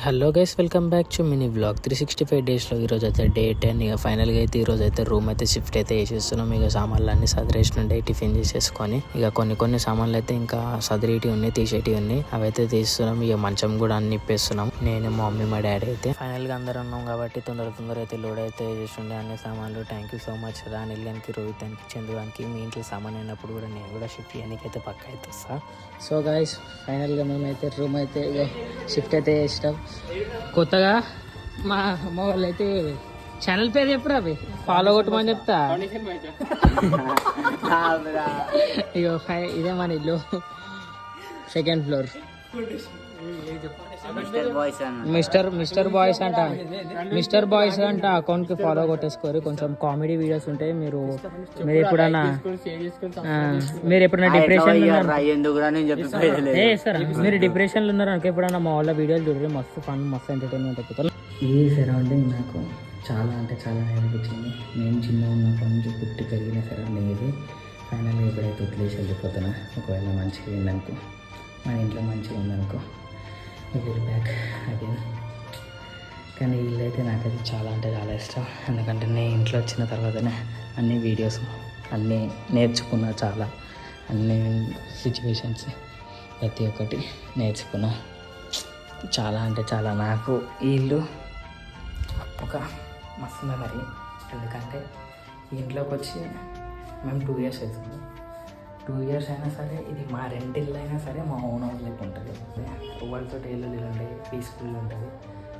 Hello guys, welcome back to mini vlog 365 డేస్లో ఈరోజు అయితే డే 10. ఇక ఫైనల్గా అయితే ఈరోజు అయితే రూమ్ అయితే షిఫ్ట్ అయితే చేసేస్తున్నాం. ఇక సామాన్లు అన్ని సదిరేసినుండే టిఫిన్ చేసేసుకొని ఇక కొన్ని సామాన్లు అయితే ఇంకా సదిరేటి ఉన్నాయి, తీసేటి ఉన్నాయి, అవి అయితే తీస్తున్నాం. ఇక మంచం కూడా అన్ని ఇప్పేస్తున్నాం. నేను, మా మమ్మీ, మా డాడీ అయితే ఫైనల్గా అందరం ఉన్నాం కాబట్టి తొందర అయితే లోడ్ అయితే చేస్తుండే అన్ని సామాన్లు. థ్యాంక్ యూ సో మచ్ రానిల్లానికి, రోహితానికి, చందుగానికి. మీ ఇంట్లో సామాన్ అయినప్పుడు కూడా నేను కూడా షిఫ్ట్ చేయడానికి అయితే పక్క అయితే వస్తా. సో గైస్, ఫైనల్గా మేమైతే రూమ్ అయితే షిఫ్ట్ అయితే చేసినాం. కొత్తగా మా అమ్మ వాళ్ళు అయితే ఛానల్ పేరు చెప్పురా, అవి ఫాలో కొట్టమని చెప్తా. ఇగో ఇదే మన ఇల్లు, సెకండ్ ఫ్లోర్. మిస్టర్ బాయ్స్ అంట అకౌంట్ కి ఫాలో కొట్టేసుకోరు. కొంచెం కామెడీ వీడియోస్ ఉంటాయి. మీరు ఎప్పుడైనా డిప్రెషన్ మీరు డిప్రెషన్ లో ఉన్నారు అనుకో, ఎప్పుడైనా మా వాళ్ళ వీడియోలు చూడండి. మస్తు ఫన్, మస్తు ఎంటర్టైన్మెంట్ అయిపోతారు. ఈ సరౌండింగ్ నాకు చాలా అంటే చాలా అనిపించింది. నేను చిన్న ఉన్నప్పటి నుంచి పుట్టి పెరిగిన సరౌండింగ్ ఇది. ఫైనల్గా ఎప్పుడైతే వదిలేసి వెళ్ళిపోతున్నా, ఒకవేళ మంచిగా ఉందనుకో, మన ఇంట్లో మంచిగా ఉందనుకో, విల్ బ్యాక్ అగైన్. కానీ ఇల్లు అయితే నాకైతే చాలా అంటే చాలా ఇష్టం. ఎందుకంటే నేను ఇంట్లో వచ్చిన తర్వాతనే అన్ని వీడియోస్ అన్నీ నేర్చుకున్నా. చాలా అన్ని సిచ్యువేషన్స్ ప్రతి ఒక్కటి నేర్చుకున్నా. చాలా అంటే చాలా నాకు ఈ ఇల్లు ఒక మస్తు మెమరీ. ఎందుకంటే ఈ ఇంట్లోకి వచ్చి మేము 2 years అవుతుంది. 2 years అయినా సరే ఇది మా రెంట్ ఇల్లు అయినా సరే మా ఓన్ హౌస్ లెక్క ఉంటుంది. వాళ్ళతో ఇల్లు ఉంటాయి, పీస్ఫుల్ ఉంటుంది,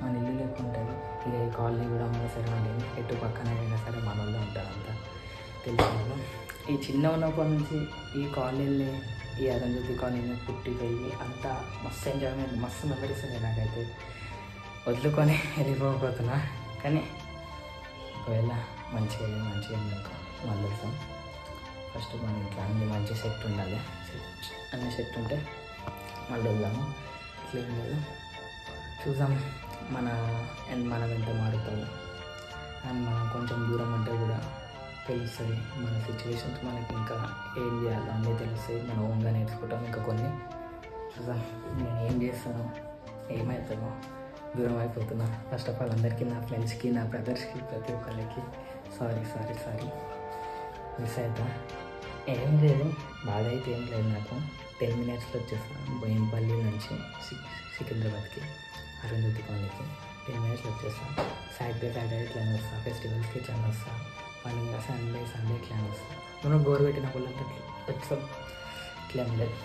మన ఇల్లు లెక్క ఉంటుంది. ఇక ఈ కాలనీ కూడా మన సరౌండింగ్ ఎటు పక్కన అయినా సరే మన వాళ్ళు ఉంటారు. అంతా తెలిసిన ఈ చిన్న ఉన్నప్పటి నుంచి ఈ కాలనీని, ఈ అరంజ్యోతి కాలనీని పుట్టి పెరిగి అంతా మస్తు ఎంజాయ్మెంట్, మస్తు మెమరీస్ ఉన్నాయి. నాకైతే వదులుకొని వెళ్ళిపోతున్నా. కానీ ఒకవేళ మంచిగా మళ్ళీ వస్తాం. ఫస్ట్ మన ఇంట్లో అన్ని మంచి సెట్ ఉండాలి. అన్ని సెట్ ఉంటే మళ్ళీ వెళ్దాము. ఇట్లేం లేదు, చూద్దాం మనం ఎంత మారుతాము. అండ్ మనం కొంచెం దూరం అంటే కూడా తెలుస్తుంది మన సిచ్యువేషన్స్, మనకి ఇంకా ఏం చేయాలో అన్నీ తెలుస్తాయి. మనం ఓన్గా నేర్చుకుంటాం. ఇంకా కొన్ని చూద్దాం. నేను ఏం చేస్తాను, ఏమవుతానో, దూరం అయిపోతున్నా. ఫస్ట్ ఆఫ్ ఆల్ అందరికీ, నా ఫ్రెండ్స్కి, నా బ్రదర్స్కి, ప్రతి ఒక్కరికి సారీ మిస్ అవుతా. ఏం లేదు, బాధ అయితే ఏం లేదు. నాకు 10 minutesలో వచ్చేస్తాను. బోయంపల్లి నుంచి సికింద్రాబాద్కి, అరుంధతి కాలనీకి 10 minutesలో వచ్చేస్తాను. సాటర్డే ఇట్లా వస్తాను, ఫెస్టివల్స్కి ఇట్లా వస్తాను, పండుగ సండే ఇట్లా వస్తాను. మనం బోర్ పెట్టినప్పుడు వచ్చాం. ఇట్లా లేదు.